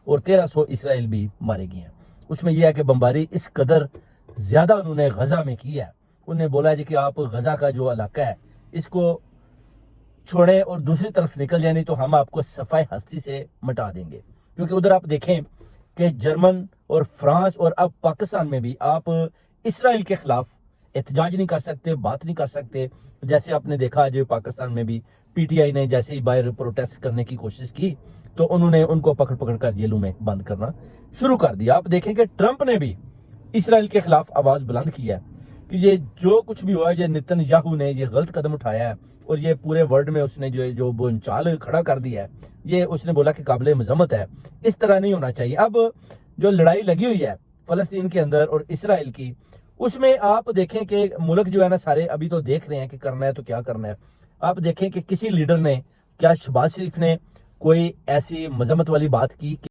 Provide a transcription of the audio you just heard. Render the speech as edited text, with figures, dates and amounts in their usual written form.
اور 1300 اسرائیل بھی مارے گئے ہیں۔ اس میں یہ ہے کہ بمباری اس قدر زیادہ انہوں نے غزہ میں کی ہے، انہوں نے بولا ہے کہ آپ غزہ کا جو علاقہ ہے اس کو چھوڑیں اور دوسری طرف نکل جائیں، نہیں تو ہم آپ کو صفائی ہستی سے مٹا دیں گے۔ کیونکہ ادھر آپ دیکھیں کہ جرمن اور فرانس اور اب پاکستان میں بھی آپ اسرائیل کے خلاف احتجاج نہیں کر سکتے، بات نہیں کر سکتے۔ جیسے آپ نے دیکھا جو پاکستان میں بھی پی ٹی آئی نے جیسے ہی باہر پروٹیسٹ کرنے کی کوشش کی تو انہوں نے ان کو پکڑ کر جیلوں میں بند کرنا شروع کر دیا۔ آپ دیکھیں کہ ٹرمپ نے بھی اسرائیل کے خلاف آواز بلند کی ہے کہ یہ جو کچھ بھی ہوا ہے، یہ نتن یاہو نے یہ غلط قدم اٹھایا ہے اور یہ پورے ورلڈ میں اس نے جو بونچال کھڑا کر دیا ہے، یہ اس نے بولا کہ قابل مذمت ہے، اس طرح نہیں ہونا چاہیے۔ اب جو لڑائی لگی ہوئی ہے فلسطین کے اندر اور اسرائیل کی، اس میں آپ دیکھیں کہ ملک جو ہے نا سارے ابھی تو دیکھ رہے ہیں کہ کرنا ہے تو کیا کرنا ہے۔ آپ دیکھیں کہ کسی لیڈر نے، کیا شہباز شریف نے کوئی ایسی مذمت والی بات کی